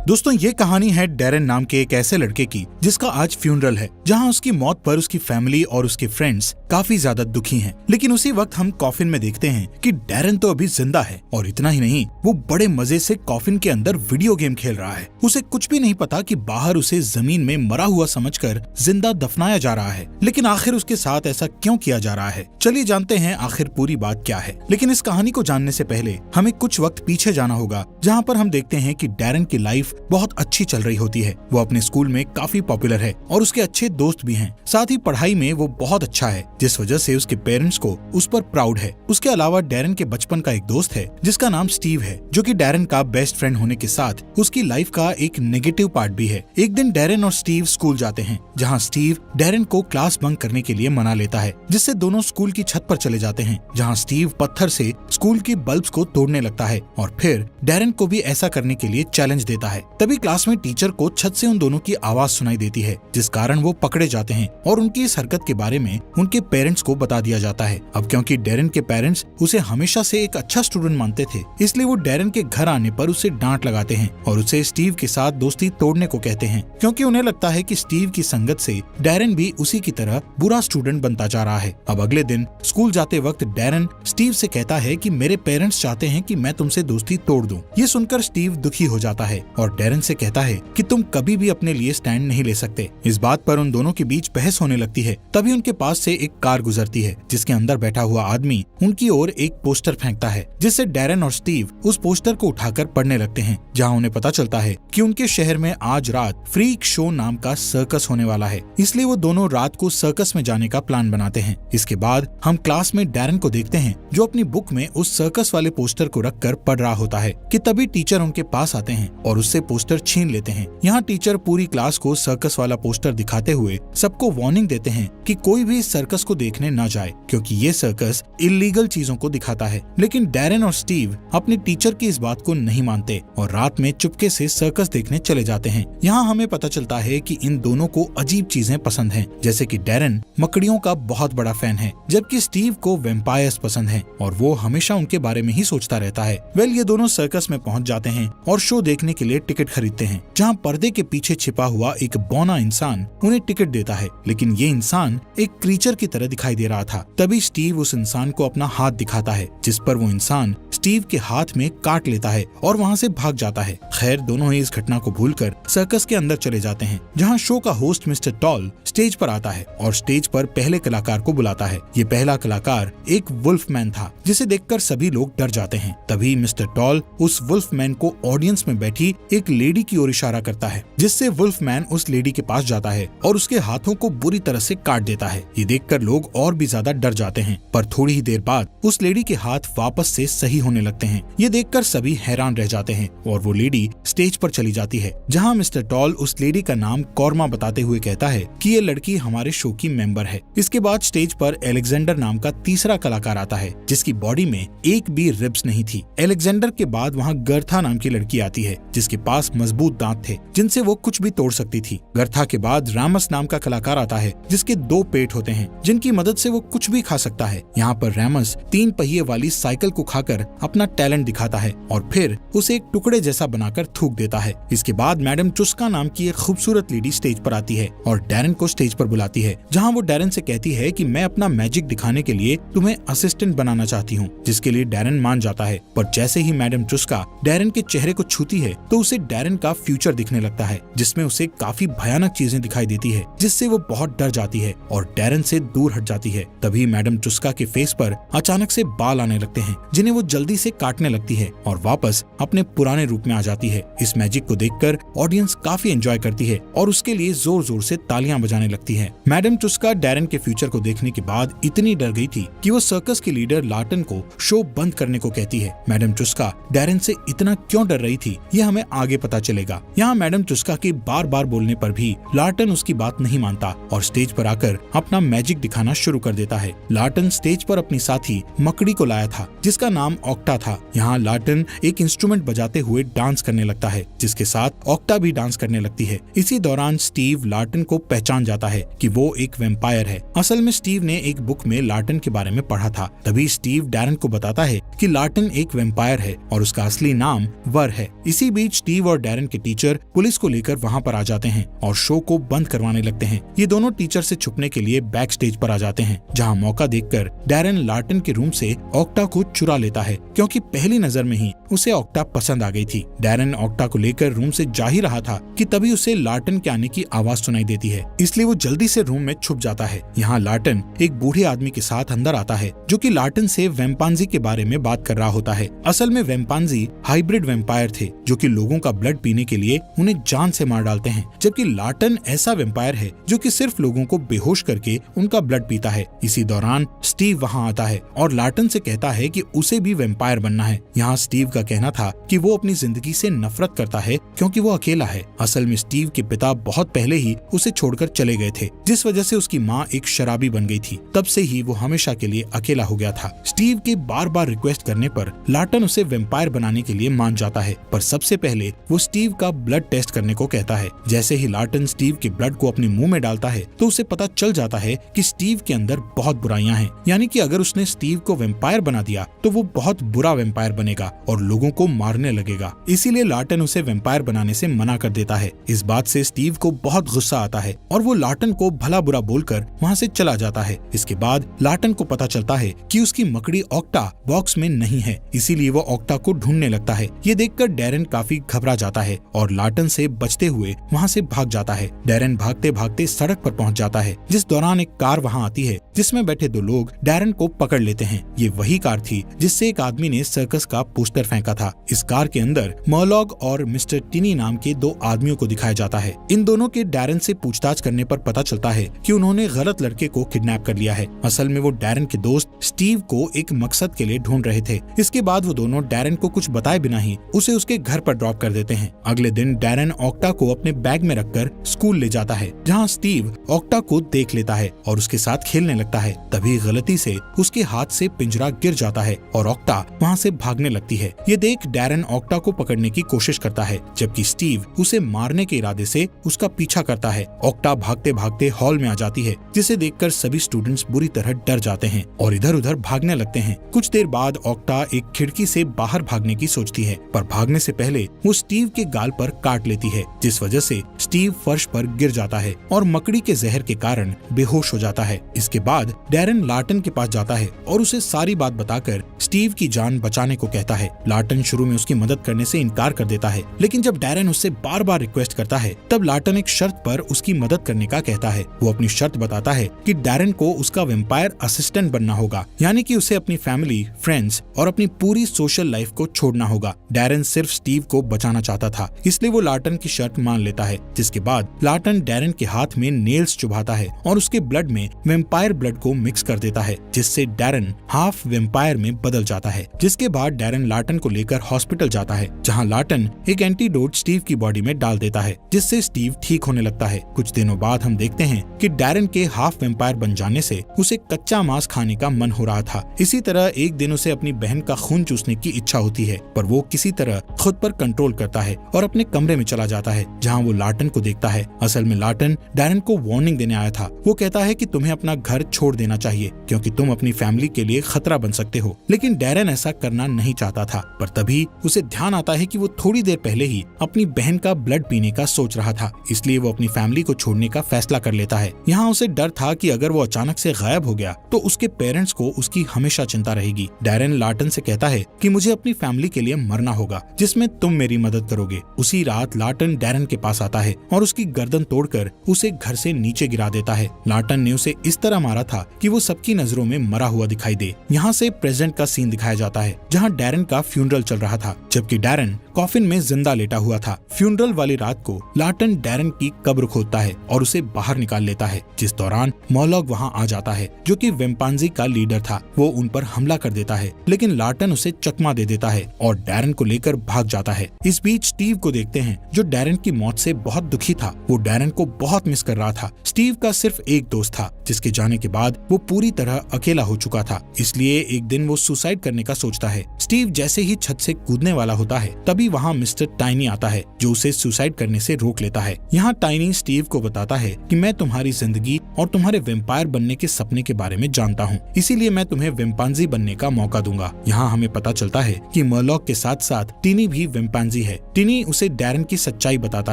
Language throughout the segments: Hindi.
दोस्तों ये कहानी है डैरेन नाम के एक ऐसे लड़के की जिसका आज फ्यूनरल है, जहां उसकी मौत पर उसकी फैमिली और उसके फ्रेंड्स काफी ज्यादा दुखी हैं। लेकिन उसी वक्त हम कॉफिन में देखते हैं कि डैरेन तो अभी जिंदा है और इतना ही नहीं, वो बड़े मजे से कॉफिन के अंदर वीडियो गेम खेल रहा है। उसे कुछ भी नहीं पता कि बाहर उसे जमीन में मरा हुआ समझकर जिंदा दफनाया जा रहा है। लेकिन आखिर उसके साथ ऐसा क्यों किया जा रहा है, चलिए जानते हैं आखिर पूरी बात क्या है। लेकिन इस कहानी को जानने से पहले हमें कुछ वक्त पीछे जाना होगा, जहाँ पर हम देखते हैं कि डैरेन की लाइफ बहुत अच्छी चल रही होती है। वो अपने स्कूल में काफी पॉपुलर है और उसके अच्छे दोस्त भी हैं। साथ ही पढ़ाई में वो बहुत अच्छा है, जिस वजह से उसके पेरेंट्स को उस पर प्राउड है। उसके अलावा डैरेन के बचपन का एक दोस्त है जिसका नाम स्टीव है, जो कि डैरेन का बेस्ट फ्रेंड होने के साथ उसकी लाइफ का एक नेगेटिव पार्ट भी है। एक दिन डैरेन और स्टीव स्कूल जाते हैं, जहाँ स्टीव डैरेन को क्लास बंक करने के लिए मना लेता है, जिससे दोनों स्कूल की छत पर चले जाते हैं, जहाँ स्टीव पत्थर से स्कूल की बल्ब्स को तोड़ने लगता है और फिर डैरेन को भी ऐसा करने के लिए चैलेंज देता है। तभी क्लास में टीचर को छत से उन दोनों की आवाज सुनाई देती है, जिस कारण वो पकड़े जाते हैं और उनकी इस हरकत के बारे में उनके पेरेंट्स को बता दिया जाता है। अब क्योंकि डैरेन के पेरेंट्स उसे हमेशा से एक अच्छा स्टूडेंट मानते थे, इसलिए वो डैरेन के घर आने पर उसे डांट लगाते हैं और उसे स्टीव के साथ दोस्ती तोड़ने को कहते हैं, क्योंकि उन्हें लगता है कि स्टीव की संगत से डैरेन भी उसी की तरह बुरा स्टूडेंट बनता जा रहा है। अब अगले दिन स्कूल जाते वक्त डैरेन स्टीव से कहता है कि मेरे पेरेंट्स चाहते हैं कि मैं तुमसे दोस्ती तोड़ दूं। ये सुनकर स्टीव दुखी हो जाता है और डैरेन से कहता है कि तुम कभी भी अपने लिए स्टैंड नहीं ले सकते। इस बात पर उन दोनों के बीच बहस होने लगती है। तभी उनके पास से एक कार गुजरती है, जिसके अंदर बैठा हुआ आदमी उनकी ओर एक पोस्टर फेंकता है, जिससे डैरेन और स्टीव उस पोस्टर को उठाकर पढ़ने लगते हैं, जहां उन्हें पता चलता है कि उनके शहर में आज रात फ्रीक शो नाम का सर्कस होने वाला है। इसलिए वो दोनों रात को सर्कस में जाने का प्लान बनाते हैं। इसके बाद हम क्लास में डैरेन को देखते हैं, जो अपनी बुक में उस सर्कस वाले पोस्टर को रखकर पढ़ रहा होता है कि तभी टीचर उनके पास आते हैं और उससे पोस्टर छीन लेते हैं। यहाँ टीचर पूरी क्लास को सर्कस वाला पोस्टर दिखाते हुए सबको वार्निंग देते हैं कि कोई भी इस सर्कस को देखने न जाए, क्योंकि ये सर्कस इल्लीगल चीजों को दिखाता है। लेकिन डैरेन और स्टीव अपने टीचर की इस बात को नहीं मानते और रात में चुपके से सर्कस देखने चले जाते हैं। यहाँ हमें पता चलता है कि इन दोनों को अजीब चीजें पसंद हैं, जैसे कि डैरेन मकड़ियों का बहुत बड़ा फैन है, जबकि स्टीव को वैम्पायर्स पसंद हैं और वो हमेशा उनके बारे में ही सोचता रहता है। ये दोनों सर्कस में पहुंच जाते हैं और शो देखने के लिए टिकट खरीदते हैं, जहाँ पर्दे के पीछे छिपा हुआ एक बौना इंसान उन्हें टिकट देता है। लेकिन ये इंसान एक क्रीचर की तरह दिखाई दे रहा था। तभी स्टीव उस इंसान को अपना हाथ दिखाता है, जिस पर वो इंसान स्टीव के हाथ में काट लेता है और वहाँ से भाग जाता है। खैर, दोनों ही इस घटना को भूलकर सर्कस के अंदर चले जाते हैं, जहाँ शो का होस्ट मिस्टर टॉल स्टेज पर आता है और स्टेज पर पहले कलाकार को बुलाता है। ये पहला कलाकार एक वुल्फ मैन था, जिसे देखकर सभी लोग डर जाते हैं। तभी मिस्टर टॉल उस वुल्फ मैन को ऑडियंस में बैठी एक लेडी की ओर इशारा करता है, जिससे वुल्फ मैन उस लेडी के पास जाता है और उसके हाथों को बुरी तरह से काट देता है। ये देखकर लोग और भी ज्यादा डर जाते हैं, पर थोड़ी ही देर बाद उस लेडी के हाथ वापस से सही होने लगते हैं। ये देखकर सभी हैरान रह जाते हैं और वो लेडी स्टेज पर चली जाती है, जहाँ मिस्टर टॉल उस लेडी का नाम कॉर्मा बताते हुए कहता है कि ये लड़की हमारे शो की मेंबर है। इसके बाद स्टेज पर एलेक्जेंडर नाम का तीसरा कलाकार आता है, जिसकी बॉडी में एक भी रिब्स नहीं थी। एलेक्जेंडर के बाद वहाँ गर्था नाम की लड़की आती है, जिसके पास मजबूत दांत थे, जिनसे वो कुछ भी तोड़ सकती थी। गर्था के बाद रैमस नाम का कलाकार आता है, जिसके 2 पेट होते हैं, जिनकी मदद से वो कुछ भी खा सकता है। यहाँ पर रैमस 3 पहिए वाली साइकिल को खाकर अपना टैलेंट दिखाता है और फिर उसे एक टुकड़े जैसा बनाकर थूक देता है। इसके बाद मैडम चुस्का नाम की एक खूबसूरत लेडी स्टेज पर आती है और डैरेन को स्टेज पर बुलाती है, जहाँ वो डैरेन से कहती है कि मैं अपना मैजिक दिखाने के लिए तुम्हें असिस्टेंट बनाना चाहती हूँ, जिसके लिए डैरेन मान जाता है। पर जैसे ही मैडम चुस्का डैरेन के चेहरे को छूती है, तो उसे डैरेन का फ्यूचर दिखने लगता है, जिसमें उसे काफी भयानक चीजें दिखाई देती है, जिससे वो बहुत डर जाती है और डैरेन से दूर हट जाती है। तभी मैडम चुस्का के फेस पर अचानक से बाल आने लगते हैं, जिन्हें वो जल्दी से काटने लगती है और वापस अपने पुराने रूप में आ जाती है। इस मैजिक को देखकर ऑडियंस काफी एंजॉय करती है और उसके लिए जोर जोर से तालियां बजाने लगती है। मैडम चुस्का डैरेन के फ्यूचर को देखने के बाद इतनी डर गई थी कि वो सर्कस के लीडर लार्टन को शो बंद करने को कहती है। मैडम चुस्का डैरेन से इतना क्यों डर रही थी, ये हमें आगे पता चलेगा। यहाँ मैडम चुस्का के बार बार बोलने पर भी लार्टन उसकी बात नहीं मानता और स्टेज पर आकर अपना मैजिक दिखाना शुरू कर देता है। लार्टन स्टेज पर अपनी साथी मकड़ी को लाया था, जिसका नाम ऑक्टा था। यहाँ लार्टन एक इंस्ट्रूमेंट बजाते हुए डांस करने लगता है, जिसके साथ ऑक्टा भी डांस करने लगती है। इसी दौरान स्टीव लार्टन को पहचान जाता है कि वो एक वेम्पायर है। असल में स्टीव ने एक बुक में लार्टन के बारे में पढ़ा था। तभी स्टीव डैरन को बताता है कि लार्टन एक वेम्पायर है और उसका असली नाम वर है। इसी बीच स्टीव और डैरन के टीचर पुलिस को लेकर वहाँ पर आ जाते हैं और शो को बंद करवाने लगते हैं। ये दोनों टीचर से छुपने के लिए बैक स्टेज पर आ जाते हैं, जहाँ मौका देखकर डैरन लार्टन के रूम से ऑक्टा को चुरा लेता है, क्योंकि पहली नजर में ही उसे ऑक्टा पसंद आ गई थी। डैरन ऑक्टा को लेकर रूम से जा ही रहा था कि तभी उसे लार्टन के आने की आवाज सुनाई देती है, इसलिए वो जल्दी से रूम में छुप जाता है। यहाँ लार्टन एक बूढ़े आदमी के साथ अंदर आता है, जो कि लार्टन से वेम्पांजी के बारे में बात कर रहा होता है। असल में वेम्पांजी हाइब्रिड वेम्पायर थे, जो कि लोगों का ब्लड पीने के लिए उन्हें जान से मार डालते हैं, जबकि लार्टन ऐसा वेम्पायर है जो कि सिर्फ लोगों को बेहोश करके उनका ब्लड पीता है। इसी दौरान स्टीव वहाँ आता है और लार्टन से कहता है कि उसे भी वेम्पायर बनना है। यहाँ स्टीव का कहना था कि वो अपनी जिंदगी से नफरत करता है क्योंकि वो अकेला है। असल में स्टीव के पिता बहुत पहले ही उसे छोड़कर चले गए थे, जिस वजह से उसकी माँ एक शराबी बन गई थी। तब से ही वो हमेशा के लिए अकेला हो गया था। स्टीव के बार बार रिक्वेस्ट करने पर लार्टन उसे वेम्पायर बनाने के लिए मान जाता है, पर सबसे पहले वो स्टीव का ब्लड टेस्ट करने को कहता है। जैसे ही लार्टन स्टीव के ब्लड को अपने मुंह में डालता है तो उसे पता चल जाता है कि स्टीव के अंदर बहुत बुराइयां हैं, यानी कि अगर उसने स्टीव को वेम्पायर बना दिया तो वो बहुत बुरा वेम्पायर बनेगा और लोगों को मारने लगेगा। इसीलिए लार्टन उसे वेम्पायर बनाने से मना कर देता है। इस बात से स्टीव को बहुत गुस्सा आता है और वो लार्टन को भला बुरा बोलकर वहाँ से चला जाता है। इसके बाद लार्टन को पता चलता है कि उसकी मकड़ी ऑक्टा बॉक्स में नहीं है, इसीलिए वो ऑक्टा को ढूंढने लगता है। ये देखकर डैरन काफी घबरा जाता है और लार्टन से बचते हुए वहाँ से भाग जाता है। डैरन भागते भागते सड़क पर पहुँच जाता है, जिस दौरान एक कार वहाँ आती है, जिसमें बैठे दो लोग डैरन को पकड़ लेते हैं। ये वही कार थी जिससे एक आदमी ने सर्कस का पोस्टर फेंका था। इस कार के अंदर मर्लॉग और मिस्टर टिनी नाम के दो आदमियों को दिखाया जाता है। इन दोनों के डैरन से पूछताछ करने पर पता चलता है कि उन्होंने गलत लड़के को किडनैप कर लिया है। असल में वो डैरन के दोस्त स्टीव को एक मकसद के लिए ढूंढ रहे थे। इसके बाद वो दोनों डैरन को कुछ बताए बिना ही उसे उसके घर पर ड्रॉप कर देते हैं। अगले दिन डैरन ऑक्टा को अपने बैग में रखकर स्कूल ले जाता है, जहाँ स्टीव ऑक्टा को देख लेता है और उसके साथ खेलने लगता है। तभी गलती से उसके हाथ से पिंजरा गिर जाता है और ऑक्टा वहाँ से भागने लगती है। ये देख डैरन ऑक्टा को पकड़ने की कोशिश करता है, जबकि स्टीव उसे मारने के इरादे से उसका पीछा करता है। ऑक्टा भागते भागते हॉल में आ जाती है, जिसे देखकर सभी स्टूडेंट्स बुरी तरह डर जाते हैं और इधर उधर भागने लगते हैं। कुछ देर बाद ऑक्टा एक खिड़की से बाहर भागने की सोचती है, पर भागने से पहले वो स्टीव के गाल पर काट लेती है, जिस वजह से स्टीव फर्श पर गिर जाता है और मकड़ी के जहर के कारण बेहोश हो जाता है। इसके बाद डैरन लार्टन के पास जाता है और उसे सारी बात बताकर स्टीव की जान बचाने को कहता है। लार्टन शुरू में उसकी मदद करने से इनकार कर देता है, लेकिन जब डैरन उससे बार बार रिक्वेस्ट करता है तब लार्टन एक शर्त पर उसकी मदद करने का कहता है। वो अपनी शर्त बताता है कि डैरन को उसका वेम्पायर असिस्टेंट बनना होगा, यानी कि उसे अपनी फैमिली, फ्रेंड्स और अपनी पूरी सोशल लाइफ को छोड़ना होगा। डैरन सिर्फ स्टीव को बचाना चाहता था, इसलिए वो लार्टन की शर्त मान लेता है। जिसके बाद लार्टन डैरन के हाथ में नेल्स चुभाता है और उसके ब्लड में वेम्पायर ब्लड को मिक्स कर देता है, जिससे डैरन हाफ वेम्पायर में बदल जाता है। जिसके बाद डैरन लार्टन को लेकर हॉस्पिटल जाता है, जहाँ लार्टन एक एंटीडोट स्टीव की बॉडी में डाल देता है, जिससे स्टीव ठीक होने लगता है। कुछ दिनों बाद हम देखते हैं कि डैरन के हाफ वेम्पायर बन जाने से उसे कच्चा मांस खाने का मन हो रहा था। इसी तरह एक दिन उसे अपनी बहन का खून चूसने की इच्छा होती है, पर वो किसी तरह खुद पर कंट्रोल करता है और अपने कमरे में चला जाता है, जहाँ वो लार्टन को देखता है। असल में लार्टन डैरन को वार्निंग देने आया था। वो कहता है कि तुम्हें अपना घर छोड़ देना चाहिए, क्योंकि तुम अपनी फैमिली के लिए खतरा बन सकते हो। लेकिन डैरन ऐसा करना नहीं चाहता था, पर तभी उसे ध्यान आता है कि वो थोड़ी देर पहले ही अपनी बहन का ब्लड पीने का सोच रहा था, इसलिए वो अपनी फैमिली को छोड़ने का फैसला कर लेता है। यहाँ उसे डर था कि अगर वो अचानक से गायब हो गया तो उसके पेरेंट्स को उसकी हमेशा चिंता रहेगी। डैरन लार्टन से कहता है कि मुझे अपनी फैमिली के लिए मरना होगा, जिसमें तुम मेरी मदद करोगे। उसी रात लार्टन डैरन के पास आता है और उसकी गर्दन तोड़कर उसे घर से नीचे गिरा देता है। लार्टन ने उसे इस तरह मारा था कि वो सबकी नजरों में मरा हुआ दिखाई दे। यहाँ से प्रेजेंट का सीन दिखाया जाता है, जहाँ डैरन का फ्यूनरल चल रहा था, जबकि डैरेन कॉफिन में जिंदा लेटा हुआ था। फ्यूनरल वाली रात को लार्टन डैरेन की कब्र खोदता है और उसे बाहर निकाल लेता है, जिस दौरान मॉर्लॉक वहाँ आ जाता है, जो कि वेम्पांजी का लीडर था। वो उन पर हमला कर देता है, लेकिन लार्टन उसे चकमा दे देता है और डैरेन को लेकर भाग जाता है। इस बीच स्टीव को देखते हैं, जो डैरेन की मौत से बहुत दुखी था। वो डैरेन को बहुत मिस कर रहा था। स्टीव का सिर्फ एक दोस्त था, जिसके जाने के बाद वो पूरी तरह अकेला हो चुका था, इसलिए एक दिन वो सुसाइड करने का सोचता है। स्टीव जैसे ही छत से कूदने वाला होता है, तभी वहाँ मिस्टर टाइनी आता है, जो उसे सुसाइड करने से रोक लेता है। यहाँ टाइनी स्टीव को बताता है कि मैं तुम्हारी जिंदगी और तुम्हारे वेम्पायर बनने के सपने के बारे में जानता हूँ, इसीलिए मैं तुम्हें वेम्पांजी बनने का मौका दूंगा। यहाँ हमें पता चलता है कि मॉर्लॉक के साथ साथ टिनी भी वेम्पांजी है। टिनी उसे डैरेन की सच्चाई बताता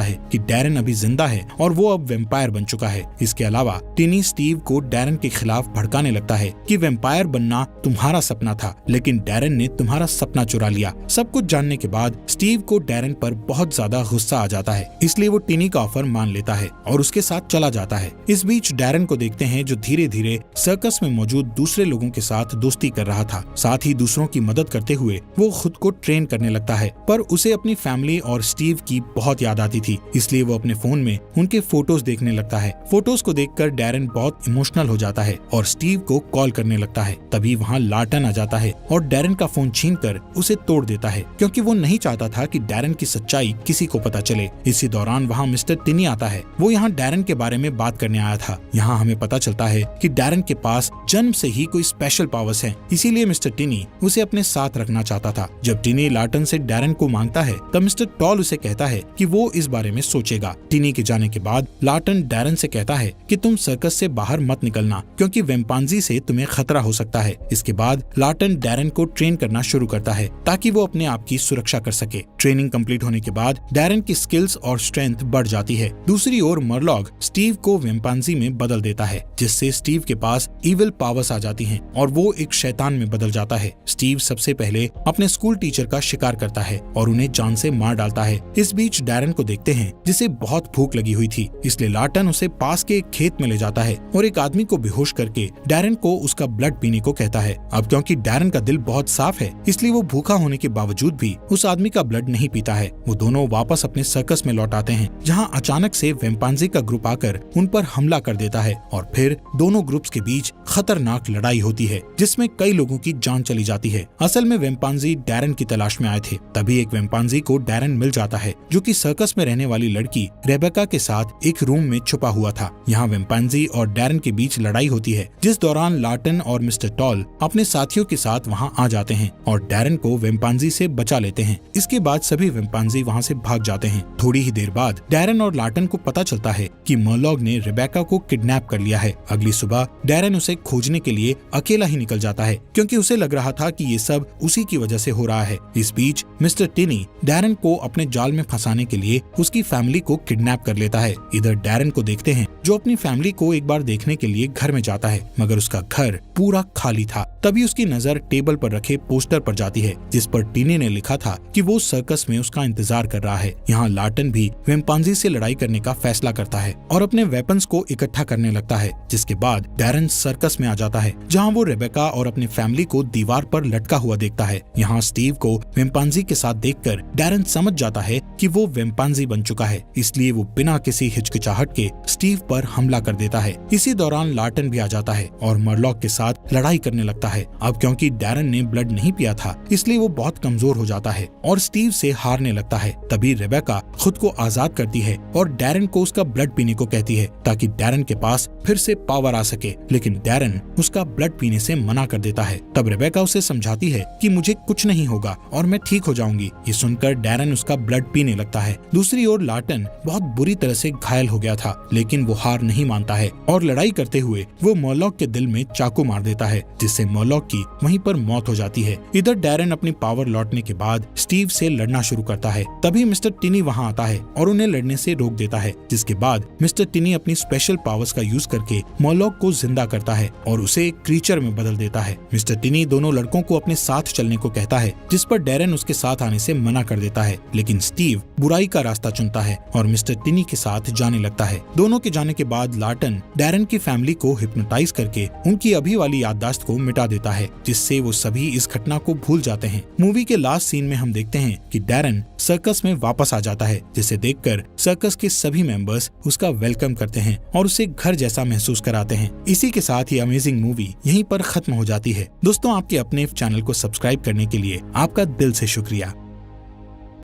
है कि डैरेन अभी जिंदा है और वो अब वेम्पायर बन चुका है। इसके अलावा टिनी स्टीव को डैरेन के खिलाफ भड़काने लगता है कि वेम्पायर बनना तुम्हारा सपना था, लेकिन डैरेन ने तुम्हारा सपना चुरा लिया। सब कुछ जानने के बाद स्टीव को डैरेन पर बहुत ज्यादा गुस्सा आ जाता है, इसलिए वो टिनी का ऑफर मान लेता है और उसके साथ चला जाता है। इस बीच डैरेन को देखते हैं, जो धीरे धीरे सर्कस में मौजूद दूसरे लोगों के साथ दोस्ती कर रहा था। साथ ही दूसरों की मदद करते हुए वो खुद को ट्रेन करने लगता है, पर उसे अपनी फैमिली और स्टीव की बहुत याद आती थी, इसलिए वो अपने फोन में उनके फोटोज देखने लगता है। फोटोज को देखकर डैरेन बहुत इमोशनल हो जाता है और स्टीव को कॉल करने लगता है। तभी वहाँ लार्टन आ जाता है और डैरेन का फोन छीनकर उसे तोड़ देता है, क्योंकि वो नहीं चाहता था कि डैरेन की सच्चाई किसी को पता चले। इसी दौरान वहाँ मिस्टर टिनी आता है। वो यहाँ डैरेन के बारे में बात करने आया था। यहाँ हमें पता चलता है कि डैरेन के पास जन्म से ही कोई स्पेशल पावर्स हैं, इसीलिए मिस्टर टिनी उसे अपने साथ रखना चाहता था। जब टिनी लार्टन से डैरेन को मांगता है, तब मिस्टर टॉल उसे कहता है कि वो इस बारे में सोचेगा। टिनी के जाने के बाद लार्टन डैरेन से कहता है कि तुम सर्कस से बाहर मत निकलना, क्योंकि वेम्पांजी से तुम्हें खतरा हो सकता है। इसके बाद लार्टन डैरेन को ट्रेन करना शुरू करता है, ताकि वो अपने आप की सुरक्षा कर सके। ट्रेनिंग कंप्लीट होने के बाद डैरेन की स्किल्स और स्ट्रेंथ बढ़ जाती है। दूसरी ओर मॉर्लॉक स्टीव को वेम्पांजी में बदल देता है, जिससे स्टीव के पास इविल पावर्स आ जाती हैं और वो एक शैतान में बदल जाता है। स्टीव सबसे पहले अपने स्कूल टीचर का शिकार करता है और उन्हें जान से मार डालता है। इस बीच डैरेन को देखते हैं, जिसे बहुत भूख लगी हुई थी, इसलिए लार्टन उसे पास के एक खेत में ले जाता है और एक आदमी को बेहोश करके डैरेन को उसका ब्लड पीने को कहता है। अब क्योंकि डैरेन का दिल बहुत साफ है, इसलिए वो भूखा होने के बावजूद भी उस आदमी का ब्लड नहीं पीता है। वो दोनों वापस अपने सर्कस में लौट आते हैं, जहाँ अचानक से वेम्पांजी का ग्रुप आकर उन पर हमला कर देता है और फिर दोनों ग्रुप्स के बीच खतरनाक लड़ाई होती है, जिसमें कई लोगों की जान चली जाती है। असल में वेम्पांजी डैरेन की तलाश में आए थे। तभी एक वेम्पांजी को डैरेन मिल जाता है, जो कि सर्कस में रहने वाली लड़की रेबेका के साथ एक रूम में छुपा हुआ था। यहाँ वेम्पांजी और डैरेन के बीच लड़ाई होती है, जिस दौरान लार्टन और मिस्टर टॉल अपने साथियों के साथ वहाँ आ जाते हैं और डैरेन को वेम्पांजी से बचा लेते हैं। इसके बाद सभी वेम्पांजी वहाँ से भाग जाते हैं। थोड़ी ही देर बाद डैरेन और लार्टन को पता चलता है कि मॉर्लॉक ने रेबेका को किडनैप कर लिया है। अगली सुबह डैरेन उसे खोजने के लिए अकेला ही निकल जाता है, क्योंकि उसे लग रहा था कि ये सब उसी की वजह से हो रहा है। इस बीच मिस्टर टिनी डैरेन को अपने जाल में फंसाने के लिए उसकी फैमिली को किडनैप कर लेता है। इधर डैरेन को देखते हैं, जो अपनी फैमिली को एक बार देखने के लिए घर में जाता है, मगर उसका घर पूरा खाली था। तभी उसकी नजर टेबल पर रखे पोस्टर पर जाती है, जिस पर टिनी ने लिखा था कि वो सर्कस में उसका इंतजार कर रहा है। यहाँ लार्टन भी वेम्पांजी से लड़ाई करने का फैसला करता है और अपने वेपन्स को इकट्ठा करने लगता है। जिसके बाद डैरेन सर्कस में आ जाता है, जहाँ वो रेबेका और अपनी फैमिली को दीवार पर लटका हुआ देखता है। यहाँ स्टीव को वेम्पांजी के साथ देखकर डैरेन समझ जाता है कि वो वेम्पांजी बन चुका है, इसलिए वो बिना किसी हिचकिचाहट के स्टीव पर हमला कर देता है। इसी दौरान लार्टन भी आ जाता है और मॉर्लॉक के साथ लड़ाई करने लगता है। अब क्योंकि डैरेन ने ब्लड नहीं पिया था, इसलिए वो बहुत कमजोर हो जाता है और स्टीव से हारने लगता है। तभी रेबेका खुद को आजाद करती है और डैरेन को उसका ब्लड पीने को कहती है, ताकि डैरेन के पास फिर से पावर आ सके, लेकिन डैरेन उसका ब्लड पीने से मना कर देता है। तब रेबेका उसे समझाती है कि मुझे कुछ नहीं होगा और मैं ठीक हो जाऊंगी। ये सुनकर डैरेन उसका ब्लड पीने लगता है। दूसरी ओर लार्टन बहुत बुरी तरह से घायल हो गया था, लेकिन वो हार नहीं मानता है और लड़ाई करते हुए वो मॉर्लॉक के दिल में चाकू मार देता है, जिससे मॉर्लॉक की वहीं पर मौत हो जाती है। इधर डैरेन अपनी पावर लौटने के बाद स्टीव से लड़ना शुरू करता है। तभी मिस्टर टिनी वहाँ आता है और उन्हें लड़ने से रोक देता है, जिसके बाद मिस्टर टिनी अपनी स्पेशल पावर्स का यूज करके मॉर्लॉक को जिंदा करता है और उसे एक क्रीचर में बदल देता है। मिस्टर टिनी दोनों लड़कों को अपने साथ चलने को कहता है, जिस पर डैरेन उसके साथ आने से मना कर देता है, लेकिन स्टीव बुराई का रास्ता चुनता है और मिस्टर टिनी के साथ जाने लगता है। दोनों के जाने के बाद लार्टन डैरेन की फैमिली को हिप्नोटाइज करके उनकी अभी वाली याददाश्त को मिटा देता है, जिससे वो सभी इस घटना को भूल जाते हैं हैं। मूवी के लास्ट सीन में हम देखते हैं कि डैरेन सर्कस में वापस आ जाता है, जिसे देखकर सर्कस के सभी मेंबर्स उसका वेलकम करते हैं और उसे घर जैसा महसूस कराते हैं। इसी के साथ ये अमेजिंग मूवी यहीं पर खत्म हो जाती है। दोस्तों, आपके अपने चैनल को सब्सक्राइब करने के लिए आपका दिल से शुक्रिया।